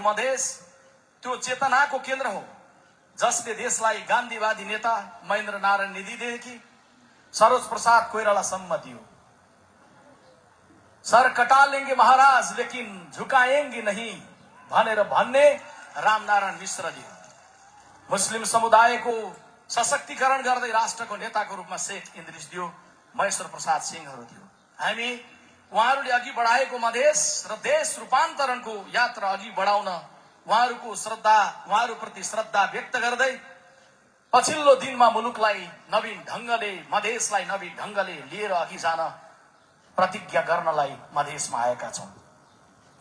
मधेस त्यो चेतनाको केन्द्र हो जसले देशलाई गान्धीवादी नेता महेन्द्र नारायण निधिदेखि सरोज प्रसाद कोइरालासम्म दियो। सर कटा लेंगे महाराज लेकिन झुकाएंगे नहीं भनेर भन्ने रामनारायण मिश्रज्यू। मुस्लिम समुदायको सशक्तिकरण गर्दै राष्ट्रको नेताको रूपमा शेख इन्द्रिस दियो, महेश्वर प्रसाद सिंहहरू दियो। हामी उहाँहरूले अघि बढाएको मधेस र देश रूपान्तरणको यात्रा अघि बढाउन उहाँहरूप्रति श्रद्धा व्यक्त गर्दै पछिल्लो दिनमा मुलुकलाई नवीन ढंगले मधेसलाई नवीन ढंगले लिएर अघि जान प्रतिज्ञा गर्नलाई मधेसमा आएका छौं।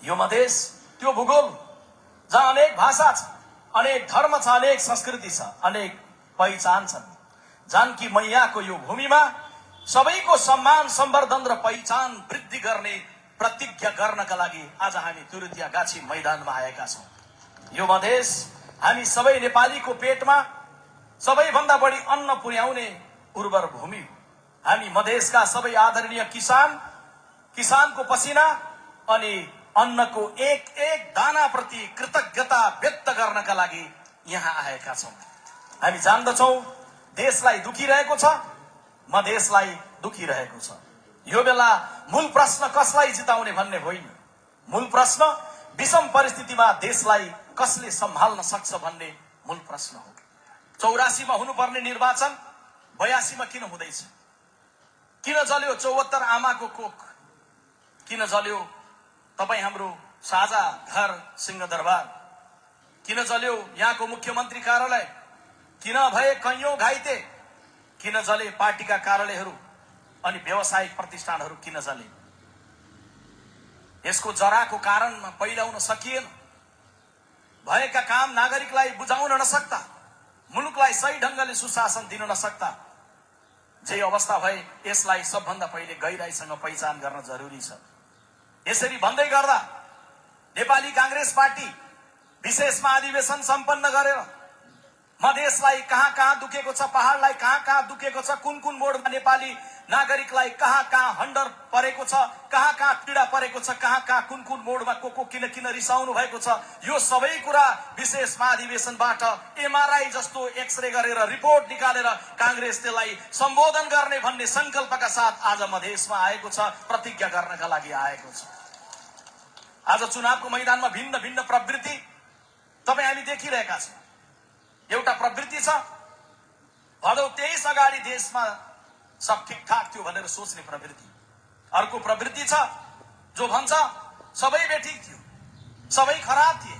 यो मधेस त्यो भूगोल जहाँ अनेक भाषा छ, अनेक धर्म छ, अनेक संस्कृति छ, अनेक पहिचान छन्। जानकी मैयाको यो भूमिमा सबैको सम्मान सम्वर्धन र पहिचान वृद्धि गर्ने प्रतिज्ञा गर्नका लागि आज हामी तुरुतिया गाछी मैदानमा आएका छौं। यो मधेस हामी सबै नेपालीको पेटमा सबैभन्दा बढी अन्न पुर्याउने उर्वर भूमि हो। हामी मधेसका सबै आदरणीय किसानको पसिना अनि अन्नको एक एक दाना प्रति कृतज्ञता व्यक्त गर्नका लागि यहाँ आएका छौं। हामी जान्दछौं देशलाई दुखिरहेको छ, मधेसलाई दुखिरहेको छ। यो बेला मूल प्रश्न कसलाई जिताउने भन्ने होइन, मूल प्रश्न विषम परिस्थितिमा देशलाई कसले सम्हाल्न सक्छ भन्ने मूल प्रश्न हो। 84 मा हुनुपर्ने निर्वाचन 82 मा किन हुँदैछ? किन जल्यो 74 आमाको कोख? किन जल्यो तपाई हाम्रो साझा घर सिंहदरबार? किन जल्यो यहाँको मुख्यमन्त्री कार्यालय? किन भए कैयौं घाइते? किन जले पार्टीका कार्यालयहरू अनि व्यावसायिक प्रतिष्ठानहरू किन जले? यसको जराको कारण पहिल्याउन सकिएन। भएका काम नागरिकलाई बुझाउन नसक्दा, मुलुकलाई सही ढंगले सुशासन दिन नसक्दा जे अवस्था भए यसलाई सबभन्दा पहिले गहिराईसँग पहिचान गर्न जरुरी छ। यसरी भन्दै गर्दा नेपाली कांग्रेस पार्टी विशेष महाधिवेशन सम्पन्न गरेर मधेसलाई कहाँ दुखेको छ, पहाडलाई कहाँ दुखेको छ, कुन मोडमा नेपाली नागरिकलाई कहाँ हन्डर परेको छ, कहाँ पीडा परेको छ, कहाँ कुन मोडमा को किन रिसाउनु भएको छ, यो सबै कुरा विशेष महाधिवेशनबाट एमआरआई जस्तो एक्सरे गरेर रिपोर्ट निकालेर कांग्रेस त्यसलाई सम्बोधन गर्ने भन्ने संकल्पका साथ आज मधेसमा आएको छ, प्रतिज्ञा गर्नका लागि आएको छ। आज चुनावको मैदानमा भिन्न भिन्न प्रवृत्ति तपाई हामी देखिरहेका छौं। एउटा प्रवृत्ति छ भदौ 23 अगाडि देशमा सब ठिकठाक थियो भनेर सोच्ने प्रवृत्ति। अर्को प्रवृत्ति छ जो भन्छ सबै बेठिक थियो, सबै खराब थिए,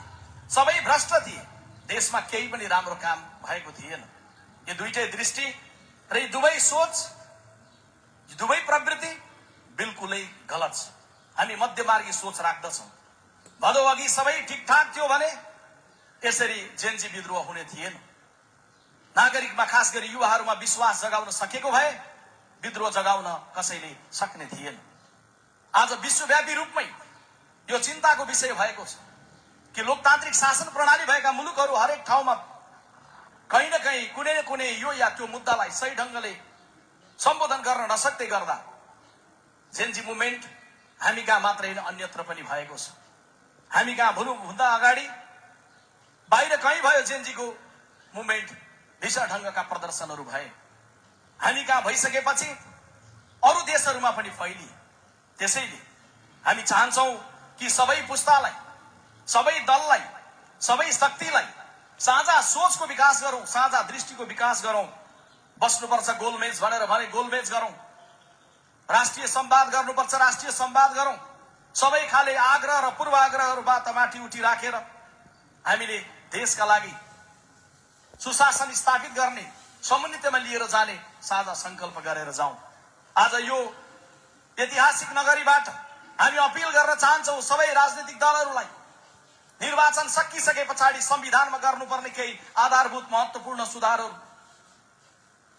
सबै भ्रष्ट थिए, देशमा केही पनि राम्रो काम भएको थिएन। यो दुईटै दृष्टि र यी दुवै सोच, यी दुवै प्रवृत्ति बिल्कुलै गलत छ। हामी मध्यमार्गी सोच राख्दछौं। भदौ अघि सबै ठिकठाक थियो भने यसरी जेनजी विद्रोह हुने थिएन। नागरिकमा खास गरी युवाहरूमा विश्वास जगाउन सकेको भए विद्रोह जगाउन कसैले सक्ने थिएन। आज विश्वव्यापी रूपमै यो चिन्ताको विषय भएको छ कि लोकतान्त्रिक शासन प्रणाली भएका मुलुकहरू हरेक ठाउँमा कहीं न कहीं कुनै न कुनै यो या त्यो मुद्दालाई सही ढंगले सम्बोधन गर्न नसक्दै गर्दा जेनजी मुभमेन्ट हामी कहाँ मात्र होइन अन्यत्र पनि भएको छ। हामी कहाँ भन्दा अगाडि बाहिर कहीँ भयो जेनजीको मुभमेन्ट, विशाल ढंगका प्रदर्शनहरू भए। हामी कहाँ भइसकेपछि अरू देशहरूमा पनि फैलिए। त्यसैले हामी चाहन्छौं कि सबै पुस्तालाई, सबै दललाई, सबै शक्तिलाई साझा सोचको विकास गरौं, साझा दृष्टिको विकास गरौं। बस्नुपर्छ गोलमेज भनेर भने गोलमेज गरौं, राष्ट्रिय संवाद गर्नुपर्छ राष्ट्रिय संवाद गरौं। सबै खाले आग्रह र पूर्वाग्रहहरूबाट माथि उठी राखेर हामीले देशका लागि सुशासन स्थापित गर्ने, समन्वितमा लिएर जाने साझा संकल्प गरेर जाउँ। आज यो ऐतिहासिक नगरीबाट हामी अपील गर्न चाहन्छौं सबै राजनीतिक दलहरूलाई, निर्वाचन सकिसके पछाडि संविधानमा गर्नुपर्ने केही आधारभूत महत्त्वपूर्ण सुधारहरू,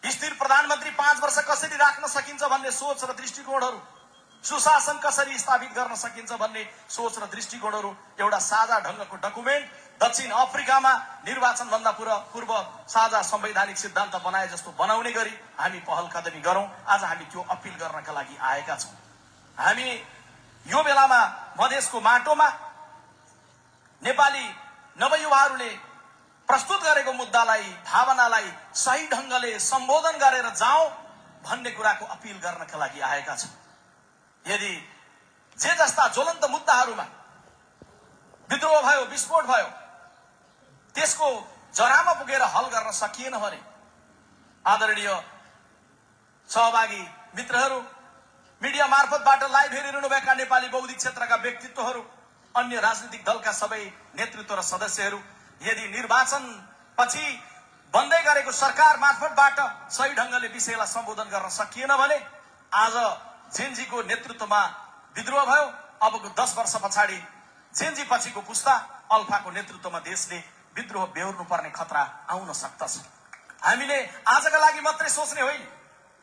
स्थिर प्रधानमन्त्री 5 वर्ष कसरी राख्न सकिन्छ भन्ने सोच र दृष्टिकोणहरू, सुशासन कसरी स्थापित गर्न सकिन्छ भन्ने सोच र दृष्टिकोणहरू एउटा साझा ढंगको डकुमेन्ट दक्षिण अफ्रिकामा निर्वाचन भन्दा पूर्व साझा संवैधानिक सिद्धान्त बनाए जस्तो बनाउने गरी हामी पहल कदमी गरौं। आज हामी त्यो अपील गर्नका लागि आएका छौं। हामी यो बेलामा मधेसको माटोमा नेपाली नवयुवाहरूले प्रस्तुत गरेको मुद्दालाई, भावनालाई सही ढंगले सम्बोधन गरेर जाऊ भन्ने कुराको अपील गर्नका लागि आएका छन्। यदि जे जस्ता ज्वलन्त मुद्दाहरूमा विद्रोह भयो, विस्फोट भयो, त्यसको जरामा पुगेर हल गर्न सकिएन भने आदरणीय सहभागी मित्रहरू, मिडिया मार्फतबाट लाइभ हेरिरहनुभएका नेपाली बौद्धिक क्षेत्रका व्यक्तित्वहरू, अन्य राजनीतिक दलका सबै नेतृत्व र सदस्यहरू, यदि निर्वाचन पछि बन्दै गरेको सरकार मार्फतबाट सही ढंगले विषयलाई सम्बोधन गर्न सकिएन भने आज जेनजीको नेतृत्वमा विद्रोह भयो। अबको 10 वर्ष पछाडि जेनजी पछिको पुस्ता अल्फाको नेतृत्वमा देशले विद्रोह बेहोर्नु पर्ने खतरा आउन सक्दछ। हामीले आजका लागि मात्रै सोच्ने होइन,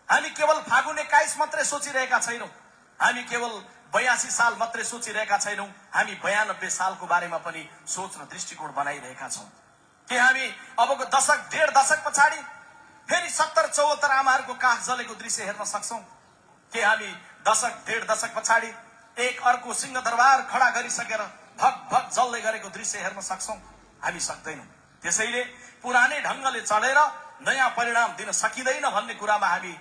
हामी केवल फागुन 21 मात्रै सोचिरहेका छैनौं, हामी केवल 82 साल मात्रै सोचिरहेका छैनौं, हामी 92 सालको बारेमा पनि सोच र दृष्टिकोण बनाइरहेका छौं। के हामी अबको दशक, 1.5 दशक पछाडि फेरि 70-74 आमाहरूको काख जलेको दृश्य हेर्न सक्छौं? के हामी दशक, 1.5 दशक पछाडि एक अर्को सिंहदरबार खडा गरिसकेर भग भग जल्दै गरेको दृश्य हेर्न सक्छौं? हामी सक्दैनौं। त्यसैले पुरानै ढंगले चलेर नयाँ परिणाम दिन सकिँदैन भन्ने कुरामा हामी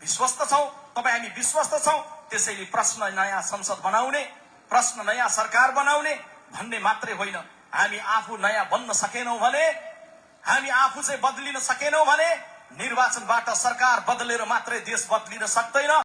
विश्वस्त छौं। तपाईँ हामी विश्वस्त छौं। त्यसैले प्रश्न नयाँ संसद बनाउने, प्रश्न नयाँ सरकार बनाउने भन्ने मात्रै होइन, हामी आफू नयाँ बन्न सकेनौं भने, हामी आफू चाहिँ बदलिन सकेनौं भने निर्वाचनबाट सरकार बदलेर मात्रै देश बदलिन सक्दैन।